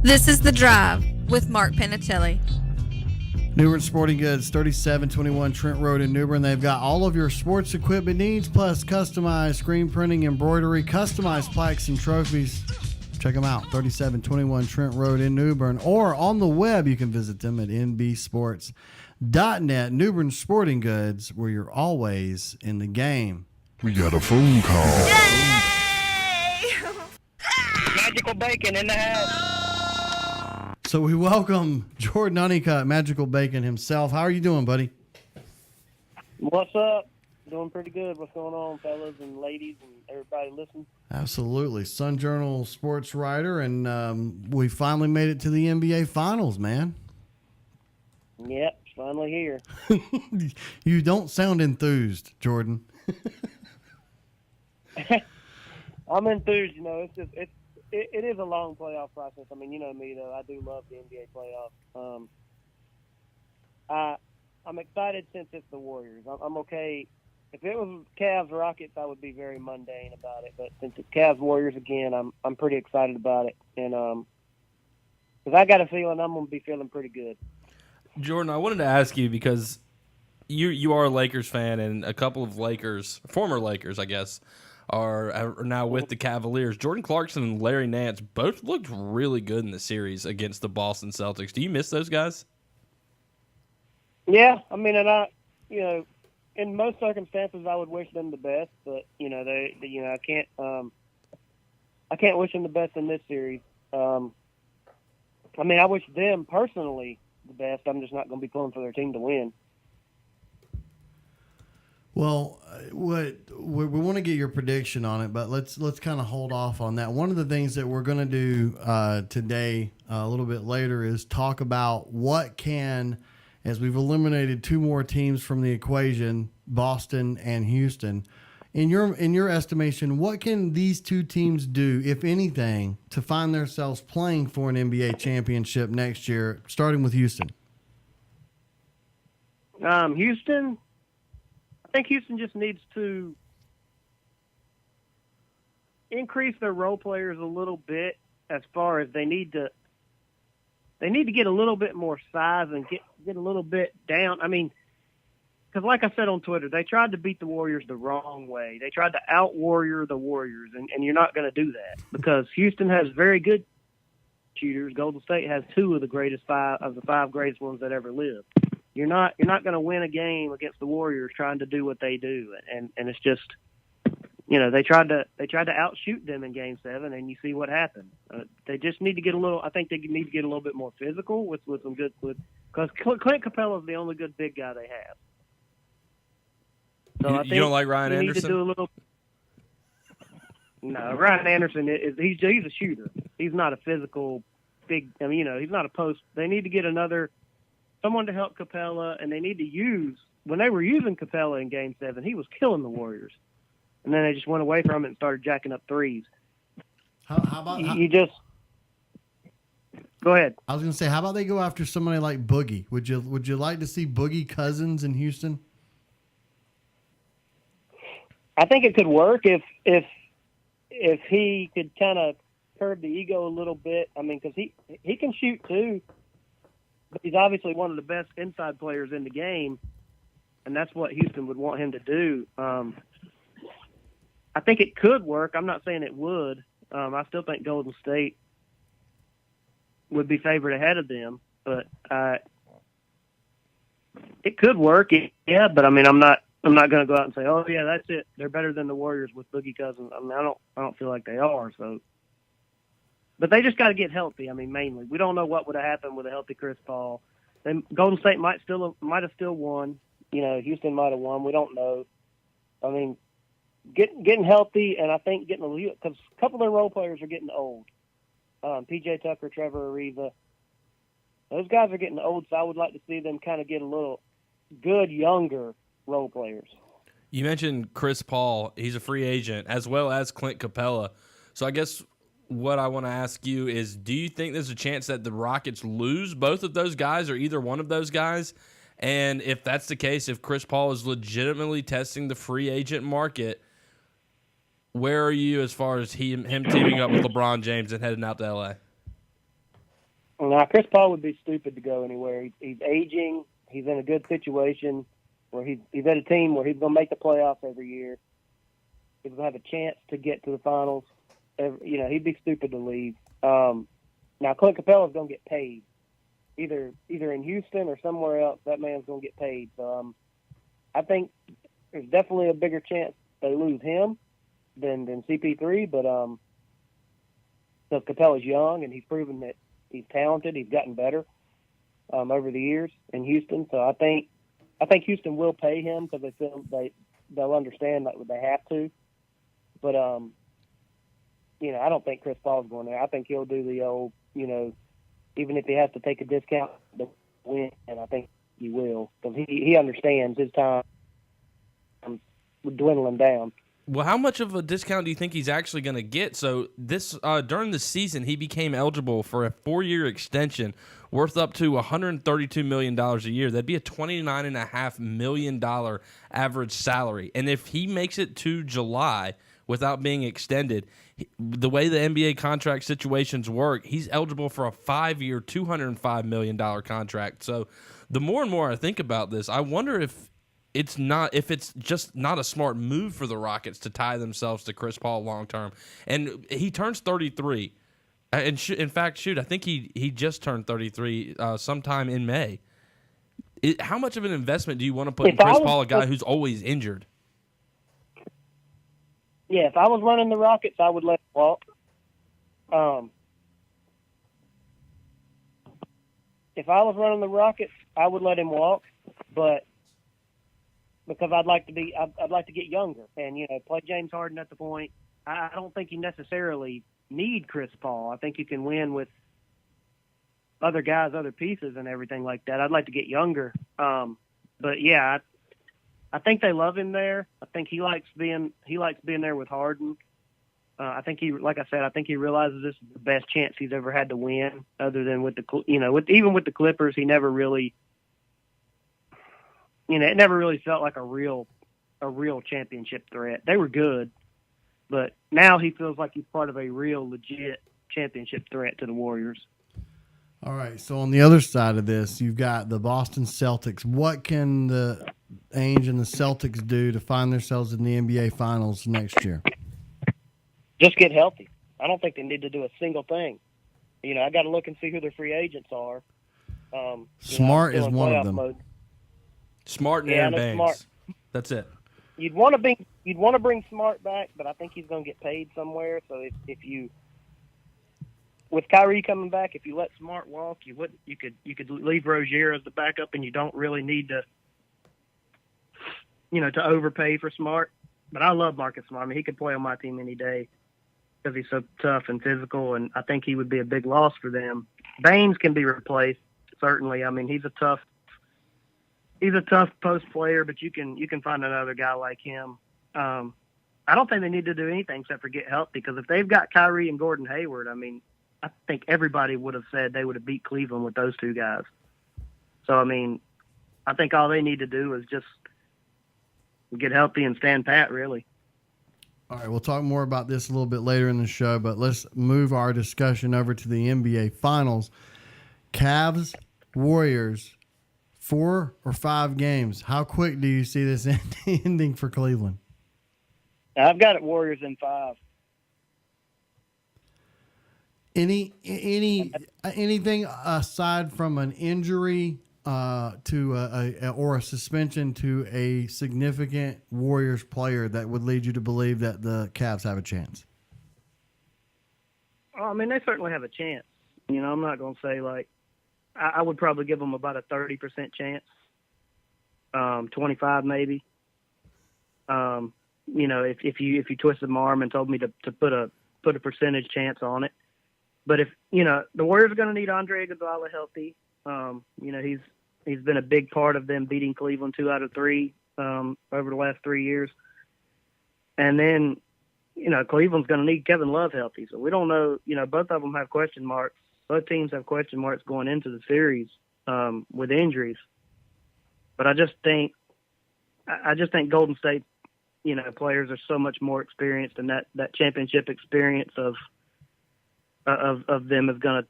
This is The Drive with Mark Panatelli. New Bern Sporting Goods, 3721 Trent Road in New Bern. They've got all of your sports equipment needs, plus customized screen printing, embroidery, customized plaques and trophies. Check them out, 3721 Trent Road in New Bern. Or on the web, you can visit them at nbsports.net. New Bern Sporting Goods, where you're always in the game. We got a phone call. Yay! Magical Bacon in the house. So we welcome Jordan Honeycutt, Magical Bacon himself. How are you doing, buddy? What's up? Doing pretty good. What's going on, fellas and ladies and everybody listening? Absolutely. Sun Journal sports writer, and we finally made it to the NBA Finals, man. Yep, it's finally here. You don't sound enthused, Jordan. I'm enthused. You know, it is a long playoff process. I mean, you know me though. I do love the NBA playoffs. I'm excited since it's the Warriors. I'm okay. If it was Cavs Rockets, I would be very mundane about it. But since it's Cavs Warriors again, I'm pretty excited about it. And because I got a feeling I'm going to be feeling pretty good. Jordan, I wanted to ask you because you are a Lakers fan, and a couple of former Lakers, I guess, are now with the Cavaliers. Jordan Clarkson and Larry Nance both looked really good in the series against the Boston Celtics. Do you miss those guys? Yeah, I mean, and in most circumstances, I would wish them the best, but I can't wish them the best in this series. I mean, I wish them personally the best. I'm just not going to be pulling for their team to win. Well, we want to get your prediction on it, but let's kind of hold off on that. One of the things that we're going to do today, a little bit later, is talk about what can, as we've eliminated two more teams from the equation, Boston and Houston. In your estimation, what can these two teams do, if anything, to find themselves playing for an NBA championship next year, starting with Houston? Houston, I think Houston just needs to increase their role players a little bit, as far as they need to get a little bit more size and get a little bit down. I mean, because like I said on Twitter, they tried to beat the Warriors the wrong way. They tried to out-Warrior the Warriors, and you're not going to do that because Houston has very good shooters. Golden State has two of the five greatest ones that ever lived. You're not going to win a game against the Warriors trying to do what they do, and it's just, they tried to outshoot them in Game 7, and you see what happened. They just need to get I think they need to get a little bit more physical with some good, because Clint Capela is the only good big guy they have. So you don't like Ryan Anderson? Need to do a little. No, Ryan Anderson he's a shooter. He's not a physical big. I mean, he's not a post. They need to get someone to help Capela, and they need to use when they were using Capela in Game 7. He was killing the Warriors, and then they just went away from it and started jacking up threes. How about go ahead? I was going to say, how about they go after somebody like Boogie? Would you like to see Boogie Cousins in Houston? I think it could work if he could kind of curb the ego a little bit. I mean, because he can shoot too, but he's obviously one of the best inside players in the game, and that's what Houston would want him to do. I think it could work. I'm not saying it would. I still think Golden State would be favored ahead of them, but it could work. Yeah, but I mean, I'm not going to go out and say, "Oh yeah, that's it. They're better than the Warriors with Boogie Cousins." I mean, I don't feel like they are. So, but they just got to get healthy. I mean, mainly, we don't know what would have happened with a healthy Chris Paul. Golden State might have still won. Houston might have won. We don't know. I mean, getting healthy, and I think because a couple of their role players are getting old. PJ Tucker, Trevor Ariza, those guys are getting old. So I would like to see them kind of get a little good younger role players. You mentioned Chris Paul. He's a free agent, as well as Clint Capela. So I guess what I want to ask you is, do you think there's a chance that the Rockets lose both of those guys or either one of those guys? And if that's the case, if Chris Paul is legitimately testing the free agent market, where are you as far as him teaming up with LeBron James and heading out to L.A.? Now, Chris Paul would be stupid to go anywhere. He's aging. He's in a good situation where he's at a team where he's going to make the playoffs every year. He's going to have a chance to get to the finals. He'd be stupid to leave. Now, Clint Capela is going to get paid. Either in Houston or somewhere else, that man's going to get paid. So I think there's definitely a bigger chance they lose him than CP3. But so Capela's young, and he's proven that he's talented. He's gotten better over the years in Houston. So I think Houston will pay him because they feel they'll understand that they have to. But I don't think Chris Paul's going there. I think he'll do the old, even if he has to take a discount to win, and I think he will because he understands his time dwindling down. Well, how much of a discount do you think he's actually going to get? So this during the season, he became eligible for a 4-year extension worth up to $132 million a year. That'd be a $29.5 million average salary. And if he makes it to July without being extended, the way the NBA contract situations work, he's eligible for a 5-year, $205 million contract. So the more and more I think about this, I wonder if it's just not a smart move for the Rockets to tie themselves to Chris Paul long term. And he turns 33. And in fact, I think he just turned 33 sometime in May. How much of an investment do you want to put in Chris Paul, a guy who's always injured? Yeah, if I was running the Rockets, I would let him walk. If I was running the Rockets, I would let him walk, but because I'd like to get younger and play James Harden at the point. I don't think you necessarily need Chris Paul. I think you can win with other guys, other pieces, and everything like that. I'd like to get younger, but yeah. I think they love him there. I think he likes being there with Harden. I think like I said, I think he realizes this is the best chance he's ever had to win. Other than with even with the Clippers, he never really, it never really felt like a real championship threat. They were good, but now he feels like he's part of a real legit championship threat to the Warriors. All right, so on the other side of this, you've got the Boston Celtics. What can the Ainge and the Celtics do to find themselves in the NBA Finals next year? Just get healthy. I don't think they need to do a single thing. I got to look and see who their free agents are. Smart is one of them. Mode. Smart and Aaron Banks. Smart. That's it. You'd want to bring Smart back, but I think he's going to get paid somewhere. So if you with Kyrie coming back, if you let Smart walk, you could leave Rozier as the backup, and you don't really need to to overpay for Smart. But I love Marcus Smart. I mean, he could play on my team any day because he's so tough and physical, and I think he would be a big loss for them. Baines can be replaced, certainly. I mean, he's a tough post player, but you can find another guy like him. I don't think they need to do anything except for get healthy, because if they've got Kyrie and Gordon Hayward, I mean, I think everybody would have said they would have beat Cleveland with those two guys. So, I mean, I think all they need to do is just get healthy and stand pat, really. All right, we'll talk more about this a little bit later in the show, but let's move our discussion over to the NBA Finals. Cavs, Warriors, 4 or 5 games. How quick do you see this ending for Cleveland? I've got it Warriors in 5. Anything aside from an injury or a suspension to a significant Warriors player that would lead you to believe that the Cavs have a chance? I mean, they certainly have a chance. I'm not going to say I would probably give them about a 30% chance, 25 maybe. If you twisted my arm and told me to put a percentage chance on it. But if the Warriors are going to need Andre Iguodala healthy. He's been a big part of them beating Cleveland 2 out of 3 over the last 3 years. And then Cleveland's going to need Kevin Love healthy. So we don't know. Both of them have question marks. Both teams have question marks going into the series with injuries. But I just think Golden State, players are so much more experienced, and that championship experience of them is going to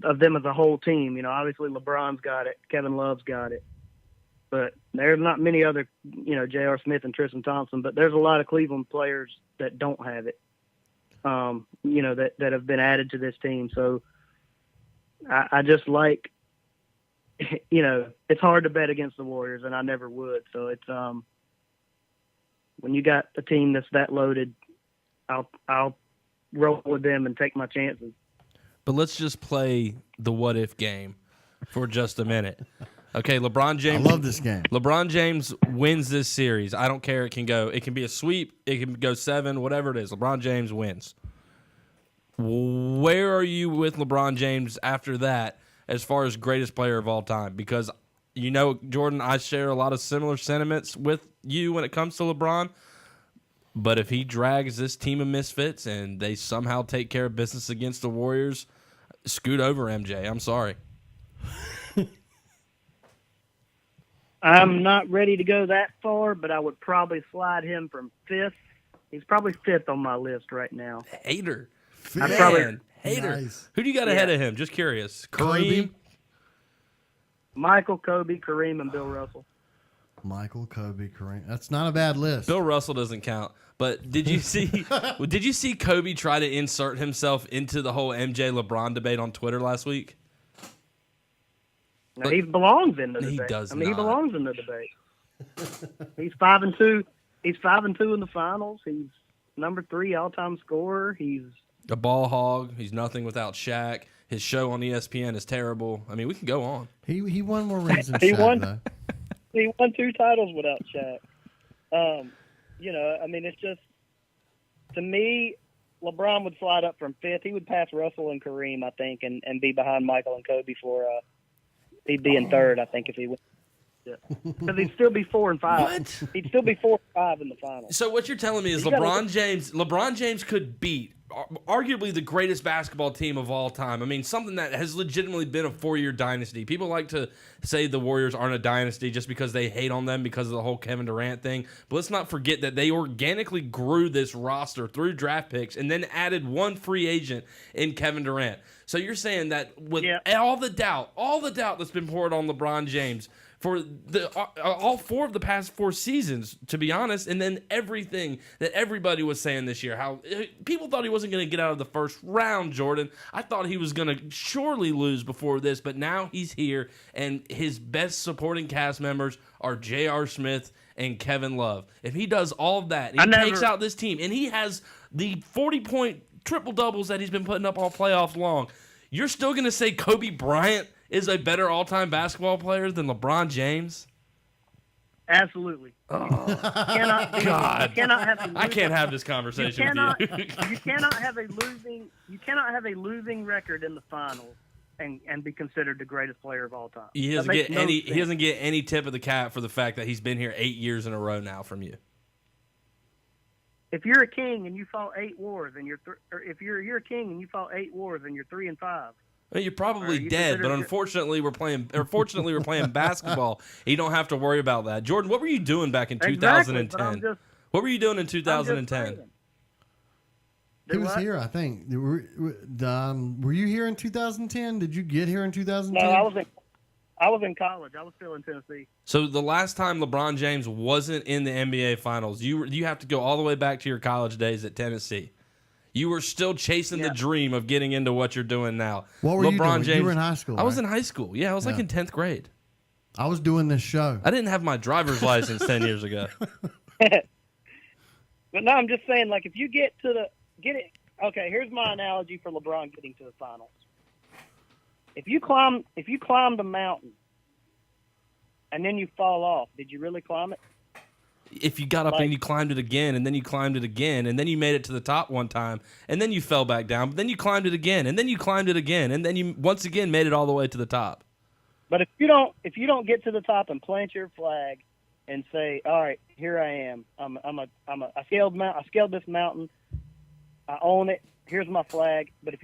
of them as a whole team. You know, obviously LeBron's got it, Kevin Love's got it, but there's not many other, you know, J.R. Smith and Tristan Thompson, but there's a lot of Cleveland players that don't have it, you know, that have been added to this team. So I just like, you know, it's hard to bet against the Warriors, and I never would. So it's when you got a team that's that loaded, I'll roll with them and take my chances. But let's just play the what if game for just a minute. Okay, LeBron James. I love this game. LeBron James wins this series. I don't care. It can be a sweep. It can go 7, whatever it is. LeBron James wins. Where are you with LeBron James after that as far as greatest player of all time? Because, you know, Jordan, I share a lot of similar sentiments with you when it comes to LeBron. But if he drags this team of misfits and they somehow take care of business against the Warriors, scoot over MJ. I'm sorry. I'm not ready to go that far, but I would probably slide him from 5th. He's probably 5th on my list right now. Hater. Man, Hater. nice. Who do you got ahead of him? Just curious. Kareem? Michael, Kobe, Kareem, and Bill Russell. Michael, Kobe, Kareem. That's not a bad list. Bill Russell doesn't count. But did you see Kobe try to insert himself into the whole MJ LeBron debate on Twitter last week? No, he belongs in the debate. He does I mean, not. he belongs in the debate. He's 5-2. He's 5-2 in the finals. He's number 3 all-time scorer. He's A ball hog. He's nothing without Shaq. His show on ESPN is terrible. I mean, we can go on. He won more rings than He Shaq, won. though. He won 2 titles without Shaq. You know, I mean, it's just, to me, LeBron would slide up from 5th. He would pass Russell and Kareem, I think, and be behind Michael and Kobe for, he'd be in 3rd, I think, if he went. Because he'd still be 4 and 5. What? He'd still be 4 and 5 in the finals. So what you're telling me is LeBron James could beat arguably the greatest basketball team of all time. I mean, something that has legitimately been a 4-year dynasty. People like to say the Warriors aren't a dynasty just because they hate on them because of the whole Kevin Durant thing. But let's not forget that they organically grew this roster through draft picks and then added one free agent in Kevin Durant. So you're saying that with all the doubt that's been poured on LeBron James for all 4 of the past 4 seasons, to be honest, and then everything that everybody was saying this year, how people thought he wasn't going to get out of the first round, Jordan. I thought he was going to surely lose before this, but now he's here, and his best supporting cast members are J.R. Smith and Kevin Love. If he does all of that, he takes out this team, and he has the 40-point triple-doubles that he's been putting up all playoffs long, you're still going to say Kobe Bryant is a better all-time basketball player than LeBron James? Absolutely. Oh, God! I can't have this conversation with you. You cannot have a losing record in the finals and be considered the greatest player of all time. He doesn't get any tip of the cap for the fact that he's been here 8 years in a row now from you. If you're a king and you fought 8 wars and you're a king and you fought 8 wars and you're 3 and 5. Well, you're probably dead, but unfortunately we're playing basketball. You don't have to worry about that. Jordan, what were you doing back in 2010? What were you doing in 2010? He was here, I think. Were you here in 2010? Did you get here in 2010? No, I was in college. I was still in Tennessee. So the last time LeBron James wasn't in the NBA Finals, you have to go all the way back to your college days at Tennessee. You were still chasing the dream of getting into what you're doing now. What were you doing? James, you were in high school, I was in high school. Yeah, I was like in 10th grade. I was doing this show. I didn't have my driver's license 10 years ago. But no, I'm just saying, like, if you get it. Okay, here's my analogy for LeBron getting to the finals. If you climb the mountain and then you fall off, did you really climb it? If you got up and you climbed it again, and then you climbed it again, and then you made it to the top one time, and then you fell back down, but then you climbed it again, and then you climbed it again, and then you once again made it all the way to the top. But if you don't get to the top and plant your flag and say, all right, here I am. I scaled this mountain. I own it. Here's my flag. But if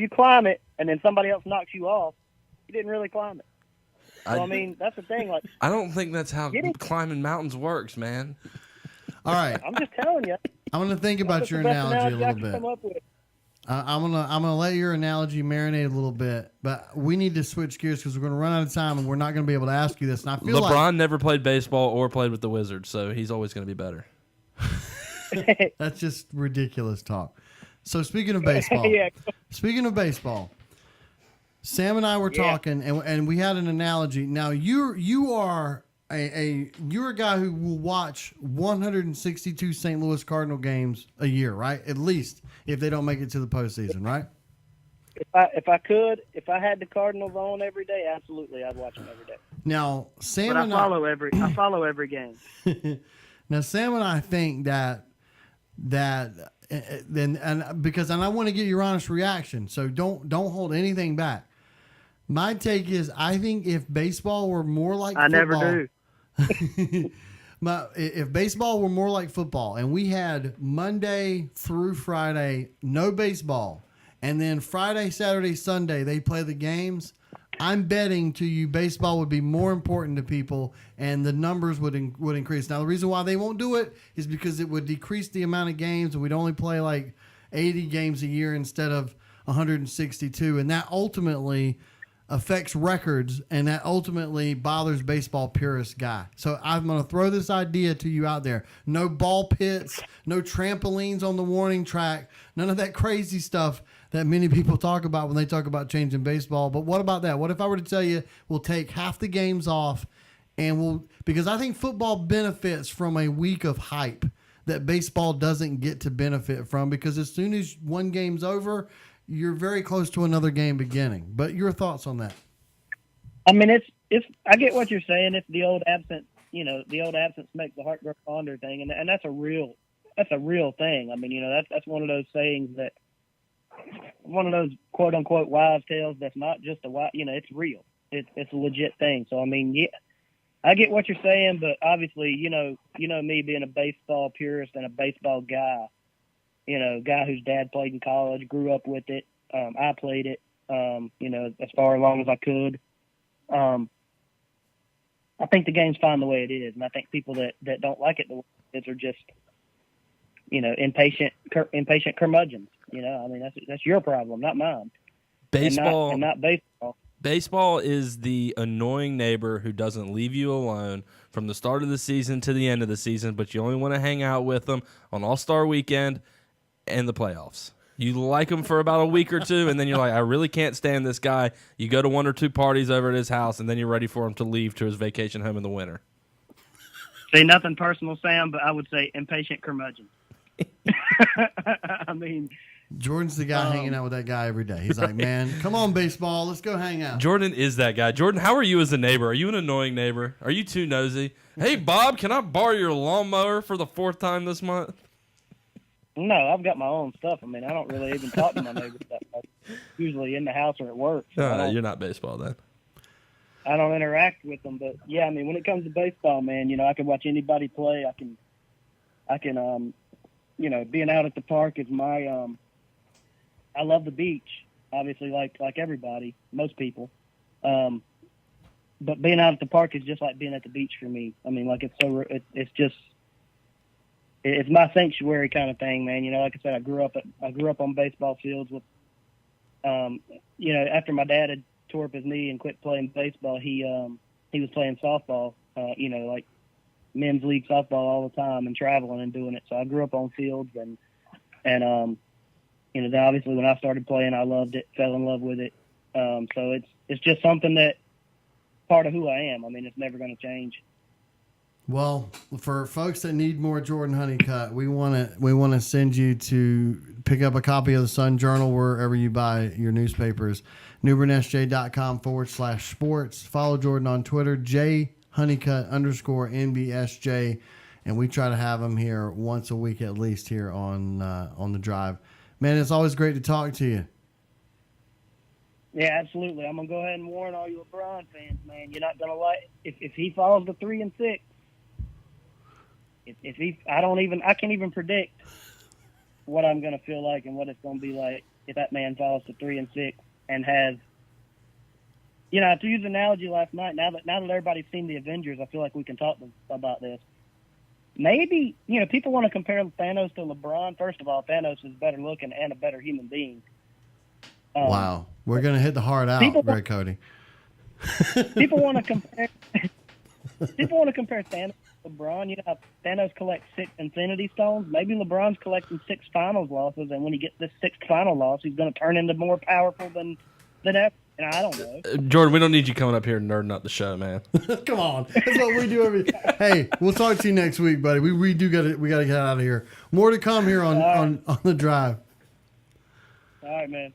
you climb it and then somebody else knocks you off, you didn't really climb it. So, I mean, that's the thing. Like, I don't think that's how climbing mountains works, man. All right. I'm just telling you. I'm going to think about your analogy a little bit. I'm gonna let your analogy marinate a little bit, but we need to switch gears because we're gonna run out of time and we're not gonna be able to ask you this. And I feel LeBron never played baseball or played with the Wizards, so he's always going to be better. That's just ridiculous talk. So speaking of baseball, Sam and I were talking, and we had an analogy. Now you are you're a guy who will watch 162 St. Louis Cardinal games a year, right? At least if they don't make it to the postseason, right? If I had the Cardinals on every day, absolutely, I'd watch them every day. Now Sam But and I follow every game. Now Sam and I think that because I want to get your honest reaction, so don't hold anything back. My take is I think if baseball were more like football, never do. If baseball were more like football and we had Monday through Friday no baseball, and then Friday, Saturday, Sunday they play the games, I'm betting to you baseball would be more important to people and the numbers would increase. Now the reason why they won't do it is because it would decrease the amount of games and we'd only play like 80 games a year instead of 162, and that ultimately affects records, and that ultimately bothers baseball purist guy. So I'm going to throw this idea to you out there. No ball pits, no trampolines on the warning track, none of that crazy stuff that many people talk about when they talk about changing baseball. But what about that? What if I were to tell you we'll take half the games off and because I think football benefits from a week of hype that baseball doesn't get to benefit from, because as soon as one game's over, you're very close to another game beginning. But your thoughts on that? I mean, it's I get what you're saying. It's the old absence, the old absence makes the heart grow fonder thing, and that's a real thing. I mean, that's one of those sayings that, one of those quote unquote wives' tales that's not just it's real. It's a legit thing. So I mean, yeah, I get what you're saying, but obviously, me being a baseball purist and a baseball guy. Guy whose dad played in college, grew up with it. I played it, as far along as I could. I think the game's fine the way it is, and I think people that don't like it the way it is are just, impatient curmudgeons. I mean, that's your problem, not mine. Baseball, and not baseball. Baseball is the annoying neighbor who doesn't leave you alone from the start of the season to the end of the season, but you only want to hang out with them on All-Star Weekend and the playoffs. You like him for about a week or two, and then you're like, I really can't stand this guy. You go to one or two parties over at his house, and then you're ready for him to leave to his vacation home in the winter. Say nothing personal, Sam, but I would say impatient curmudgeon. I mean, Jordan's the guy hanging out with that guy every day. He's like, man, come on, baseball, let's go hang out. Jordan is that guy. Jordan, how are you as a neighbor? Are you an annoying neighbor? Are you too nosy? Hey, Bob, can I borrow your lawnmower for the 4th time this month? No, I've got my own stuff. I mean, I don't really even talk to my neighbors that much. Usually in the house or at work. So you're not baseball then. I don't interact with them, but yeah, I mean, when it comes to baseball, man, I can watch anybody play. I can, being out at the park is my, I love the beach, obviously, like everybody, most people. But being out at the park is just like being at the beach for me. I mean, like it's my sanctuary kind of thing, man. Like I said, I grew up on baseball fields with, after my dad had tore up his knee and quit playing baseball, he was playing softball, like men's league softball all the time and traveling and doing it. So I grew up on fields and then obviously when I started playing, I loved it, fell in love with it. So it's just something that part of who I am. I mean, it's never going to change. Well, for folks that need more Jordan Honeycutt, we want to send you to pick up a copy of the Sun Journal wherever you buy your newspapers. NewbernSJ.com/sports. Follow Jordan on Twitter, JHoneycutt_NBSJ, and we try to have him here once a week at least here on the Drive. Man, it's always great to talk to you. Yeah, absolutely. I'm gonna go ahead and warn all you LeBron fans, man. You're not gonna like if he falls to 3-6. I can't even predict what I'm going to feel like and what it's going to be like if that man falls to 3-6 and has, to use an analogy last night, now that everybody's seen the Avengers, I feel like we can talk about this. maybe, people want to compare Thanos to LeBron. First of all, Thanos is better looking and a better human being. Wow. We're going to hit the hard out, Greg Cody. People want to compare Thanos to LeBron. How Thanos collects 6 Infinity Stones. Maybe LeBron's collecting 6 finals losses, and when he gets this 6th final loss, he's going to turn into more powerful than ever. And I don't know. Jordan, we don't need you coming up here and nerding up the show, man. Come on. That's what we do Hey, we'll talk to you next week, buddy. We got to get out of here. More to come here on the drive. All right, man.